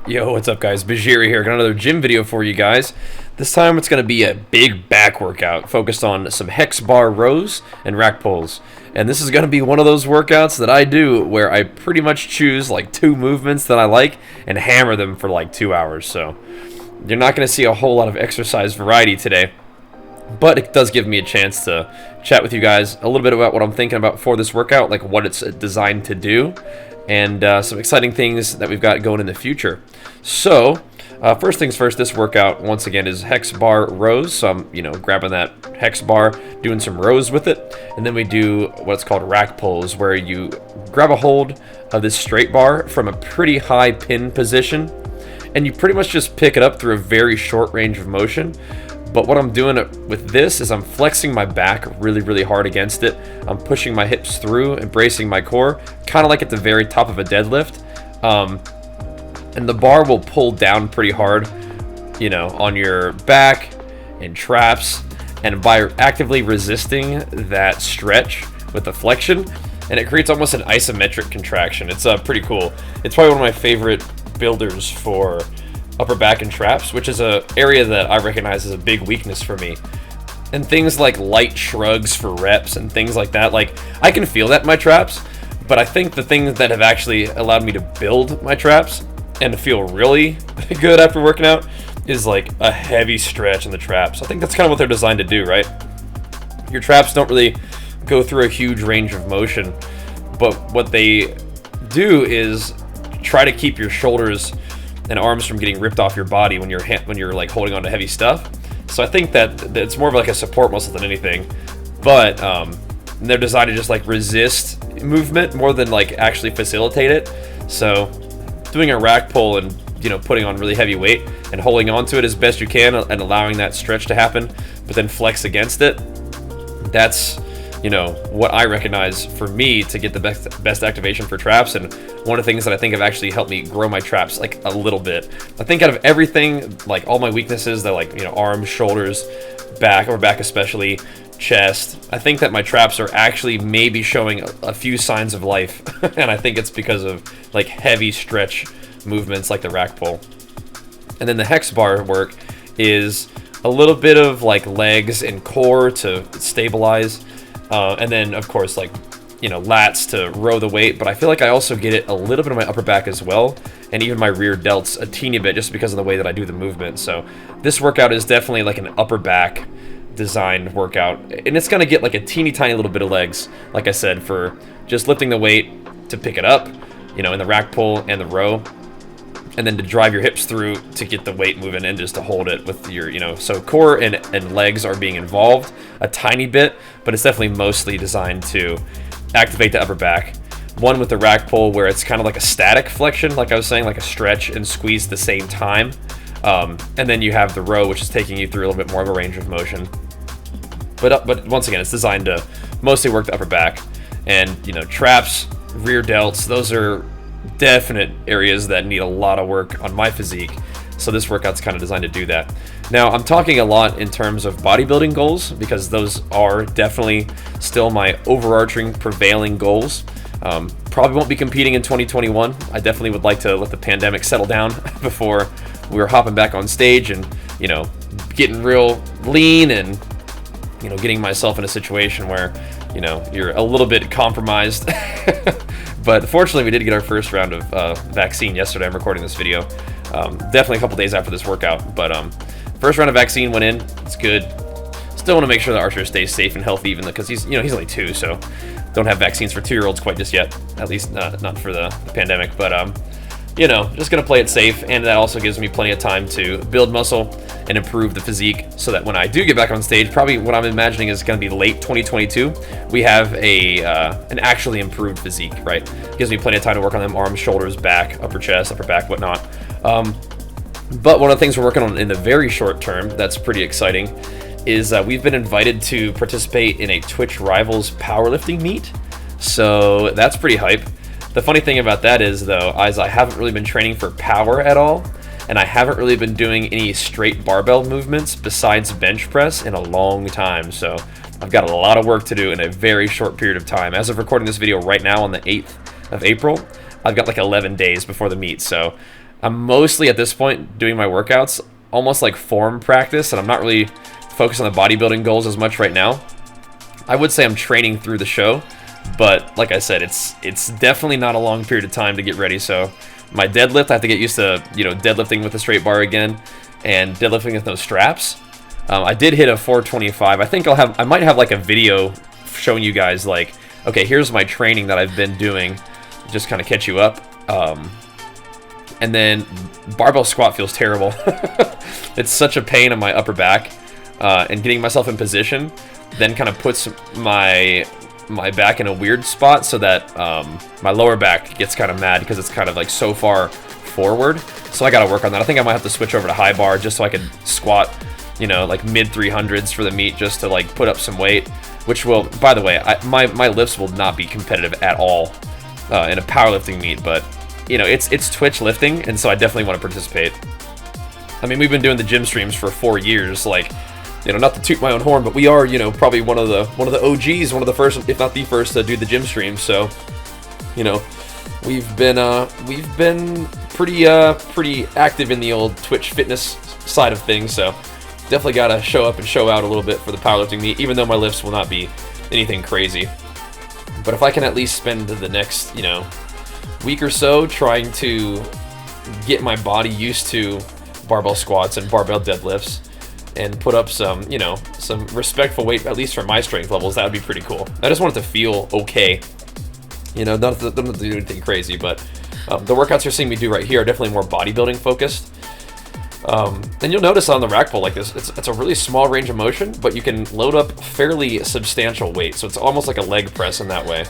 Yo, what's up guys? Bajheera here. Got another gym video for you guys. This time it's going to be a big back workout focused on some Hex Bar Rows and rack pulls. And this is going to be one of those workouts that I do where I pretty much choose like 2 movements that I like and hammer them for like 2 hours. So you're not going to see a whole lot of exercise variety today, but it does give me a chance to chat with you guys a little bit about what I'm thinking about for this workout, like what it's designed to do, and some exciting things that we've got going in the future. So, first things first, this workout, once again, is Hex Bar Rows. So I'm, grabbing that Hex Bar, doing some rows with it, and then we do what's called rack pulls, where you grab a hold of this straight bar from a pretty high pin position, and you pretty much just pick it up through a very short range of motion. But what I'm doing with this is I'm flexing my back really, really hard against it. I'm pushing my hips through and bracing my core, kind of like at the very top of a deadlift. And the bar will pull down pretty hard, on your back and traps. And by actively resisting that stretch with the flexion, and it creates almost an isometric contraction. It's pretty cool. It's probably one of my favorite builders for upper back and traps, which is an area that I recognize as a big weakness for me. And things like light shrugs for reps and things like that, like I can feel that in my traps, but I think the things that have actually allowed me to build my traps and to feel really good after working out is like a heavy stretch in the traps. I think that's kind of what they're designed to do, right? Your traps don't really go through a huge range of motion, but what they do is try to keep your shoulders and arms from getting ripped off your body when you're like holding on to heavy stuff. So I think that it's more of like a support muscle than anything, but they're designed to just like resist movement more than like actually facilitate it. So doing a rack pull and putting on really heavy weight and holding on to it as best you can and allowing that stretch to happen, but then flex against it, that's what I recognize for me to get the best activation for traps. And one of the things that I think have actually helped me grow my traps like a little bit. I think out of everything, like all my weaknesses, that like arms, shoulders, back, or back especially, chest, I think that my traps are actually maybe showing a few signs of life. And I think it's because of like heavy stretch movements like the rack pull. And then the Hex bar work is a little bit of like legs and core to stabilize. And then, of course, like, lats to row the weight. But I feel like I also get it a little bit of my upper back as well. And even my rear delts a teeny bit just because of the way that I do the movement. So this workout is definitely like an upper back designed workout. And it's going to get like a teeny tiny little bit of legs, like I said, for just lifting the weight to pick it up, in the rack pull and the row. And then to drive your hips through to get the weight moving and just to hold it with your, so core and legs are being involved a tiny bit, but it's definitely mostly designed to activate the upper back. One with the rack pull where it's kind of like a static flexion, like I was saying, like a stretch and squeeze at the same time. And then you have the row, which is taking you through a little bit more of a range of motion. But once again, it's designed to mostly work the upper back. And, traps, rear delts, those are definite areas that need a lot of work on my physique, so this workout's kind of designed to do that. Now I'm talking a lot in terms of bodybuilding goals because those are definitely still my overarching prevailing goals. Probably won't be competing in 2021. I definitely would like to let the pandemic settle down before we were hopping back on stage and getting real lean and getting myself in a situation where you're a little bit compromised. But fortunately, we did get our first round of vaccine yesterday. I'm recording this video. Definitely a couple days after this workout. But first round of vaccine went in. It's good. Still want to make sure that Archer stays safe and healthy, even because he's only 2, so don't have vaccines for 2-year-olds quite just yet. At least not for the pandemic. But just gonna play it safe, and that also gives me plenty of time to build muscle and improve the physique, so that when I do get back on stage, probably what I'm imagining is gonna be late 2022, we have an actually improved physique, right? Gives me plenty of time to work on them arms, shoulders, back, upper chest, upper back, whatnot. But one of the things we're working on in the very short term that's pretty exciting is we've been invited to participate in a Twitch Rivals powerlifting meet, so that's pretty hype. The funny thing about that is, though, is I haven't really been training for power at all, and I haven't really been doing any straight barbell movements besides bench press in a long time, so I've got a lot of work to do in a very short period of time. As of recording this video right now on the 8th of April, I've got like 11 days before the meet, so I'm mostly at this point doing my workouts almost like form practice, and I'm not really focused on the bodybuilding goals as much right now. I would say I'm training through the show, but like I said, it's definitely not a long period of time to get ready. So my deadlift, I have to get used to, you know, deadlifting with a straight bar again, and deadlifting with no straps. I did hit a 425. I think I might have like a video showing you guys like, okay, here's my training that I've been doing, just kind of catch you up. And then barbell squat feels terrible. It's such a pain on my upper back, and getting myself in position then kind of puts my back in a weird spot, so that my lower back gets kind of mad because it's kind of like so far forward. So I got to work on that. I think I might have to switch over to high bar just so I can squat, you know, like mid 300s for the meet, just to like put up some weight, which will, by the way, my lifts will not be competitive at all in a powerlifting meet, but you know, it's Twitch lifting, and so I definitely want to participate. I mean, we've been doing the gym streams for 4 years, like, you know, not to toot my own horn, but we are, you know, probably one of the OGs, one of the first, if not the first, to do the gym streams. So, you know, we've been pretty active in the old Twitch fitness side of things. So, definitely got to show up and show out a little bit for the powerlifting meet, even though my lifts will not be anything crazy. But if I can at least spend the next, you know, week or so trying to get my body used to barbell squats and barbell deadlifts, and put up some, you know, some respectful weight, at least for my strength levels, that would be pretty cool. I just want it to feel okay. You know, don't have to do anything crazy, but the workouts you're seeing me do right here are definitely more bodybuilding focused. And you'll notice on the rack pull like this, it's a really small range of motion, but you can load up fairly substantial weight. So it's almost like a leg press in that way.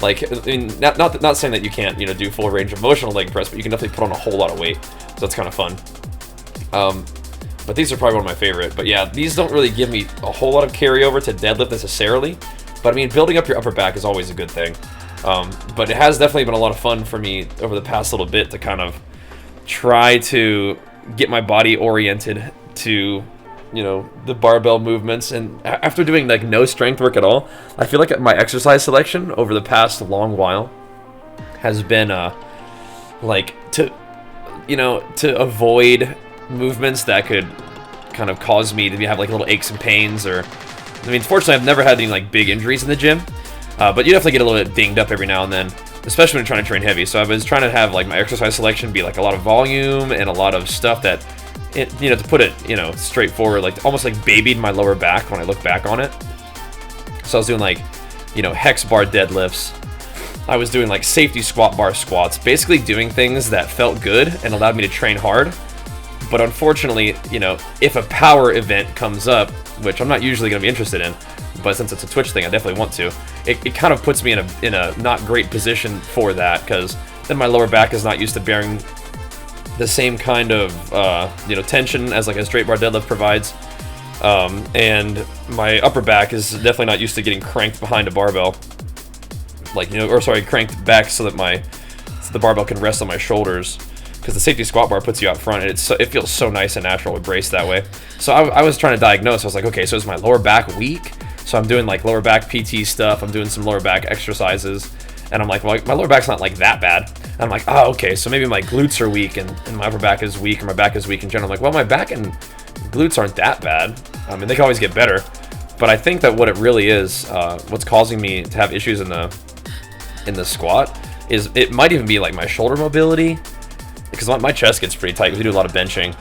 Like, I mean, not saying that you can't, you know, do full range of motion on leg press, but you can definitely put on a whole lot of weight. So that's kind of fun. But these are probably one of my favorite. But yeah, these don't really give me a whole lot of carryover to deadlift necessarily. But I mean, building up your upper back is always a good thing. But it has definitely been a lot of fun for me over the past little bit to kind of try to get my body oriented to, you know, the barbell movements. And after doing like no strength work at all, I feel like my exercise selection over the past long while has been like to avoid movements that could kind of cause me to have like little aches and pains. Or, I mean, fortunately I've never had any like big injuries in the gym, but you definitely get a little bit dinged up every now and then, especially when you're trying to train heavy. So I was trying to have like my exercise selection be like a lot of volume and a lot of stuff that, you know, to put it, you know, straightforward, like almost like babied my lower back when I look back on it. So I was doing like, you know, hex bar deadlifts. I was doing like safety squat bar squats, basically doing things that felt good and allowed me to train hard. But unfortunately, you know, if a power event comes up, which I'm not usually going to be interested in, but since it's a Twitch thing, I definitely want to, it kind of puts me in a not great position for that, because then my lower back is not used to bearing the same kind of, you know, tension as like a straight bar deadlift provides. And my upper back is definitely not used to getting cranked behind a barbell. Like, you know, or sorry, cranked back so that the barbell can rest on my shoulders. Because the safety squat bar puts you out front, and it feels so nice and natural to brace that way. So I was trying to diagnose. I was like, okay, so is my lower back weak? So I'm doing like lower back PT stuff. I'm doing some lower back exercises. And I'm like, well, my lower back's not like that bad. And I'm like, oh, okay, so maybe my glutes are weak and my upper back is weak, or my back is weak in general. I'm like, well, my back and glutes aren't that bad. I mean, they can always get better. But I think that what it really is, what's causing me to have issues in the squat, is it might even be like my shoulder mobility. Because my chest gets pretty tight. We do a lot of benching,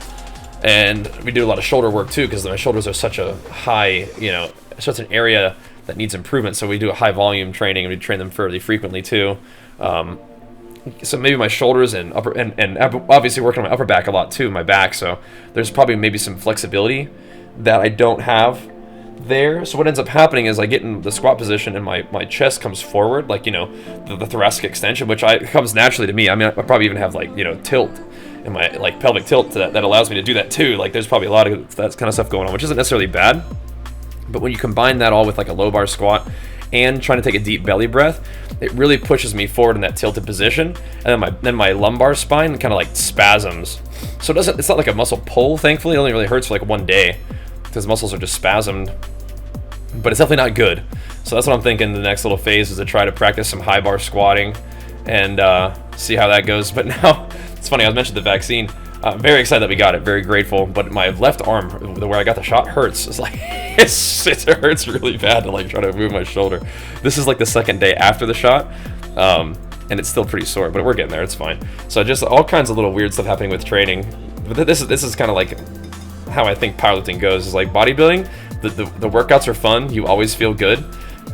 and we do a lot of shoulder work too, because my shoulders are such a high, you know, such an area that needs improvement. So we do a high volume training, and we train them fairly frequently too. So maybe my shoulders and upper, and obviously working on my upper back a lot too, my back. So there's probably maybe some flexibility that I don't have there. So what ends up happening is I get in the squat position and my chest comes forward, like, you know, the thoracic extension, which comes naturally to me. I mean, I probably even have like, you know, tilt in my like pelvic tilt that allows me to do that too. Like, there's probably a lot of that kind of stuff going on, which isn't necessarily bad. But when you combine that all with like a low bar squat and trying to take a deep belly breath, it really pushes me forward in that tilted position. And then my lumbar spine kind of like spasms. So it's not like a muscle pull, thankfully. It only really hurts for like one day, because muscles are just spasmed, but it's definitely not good. So that's what I'm thinking the next little phase is to try to practice some high bar squatting and see how that goes. But now It's funny, I was mentioning the vaccine. Very excited that we got it, very grateful, but my left arm, where I got the shot, hurts. It's like, it hurts really bad to like try to move my shoulder. This is like the second day after the shot, and it's still pretty sore, but we're getting there, it's fine. So just all kinds of little weird stuff happening with training. But this is kind of like how I think powerlifting goes, is like bodybuilding, the workouts are fun, you always feel good,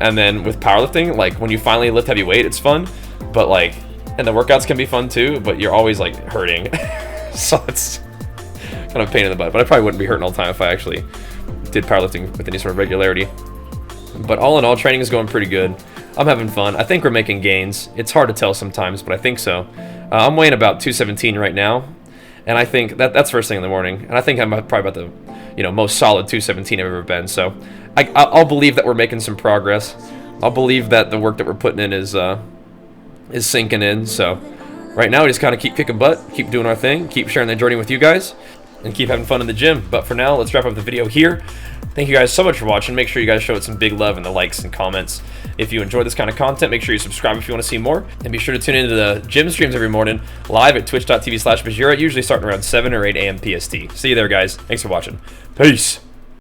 and then with powerlifting, like when you finally lift heavy weight, it's fun, but like, and the workouts can be fun too, but you're always like hurting. So it's kind of a pain in the butt, but I probably wouldn't be hurting all the time if I actually did powerlifting with any sort of regularity. But all in all, training is going pretty good. I'm having fun. I think we're making gains. It's hard to tell sometimes, but I think so. I'm weighing about 217 right now, and I think that's first thing in the morning. And I think I'm probably about the most solid 217 I've ever been. So I'll believe that we're making some progress. I'll believe that the work that we're putting in is sinking in. So right now, we just kind of keep kicking butt, keep doing our thing, keep sharing the journey with you guys, and keep having fun in the gym. But for now, let's wrap up the video here. Thank you guys so much for watching. Make sure you guys show it some big love in the likes and comments. If you enjoy this kind of content, make sure you subscribe if you want to see more. And be sure to tune into the gym streams every morning, live at twitch.tv/Bajheera, usually starting around 7 or 8 a.m. PST. See you there, guys. Thanks for watching. Peace.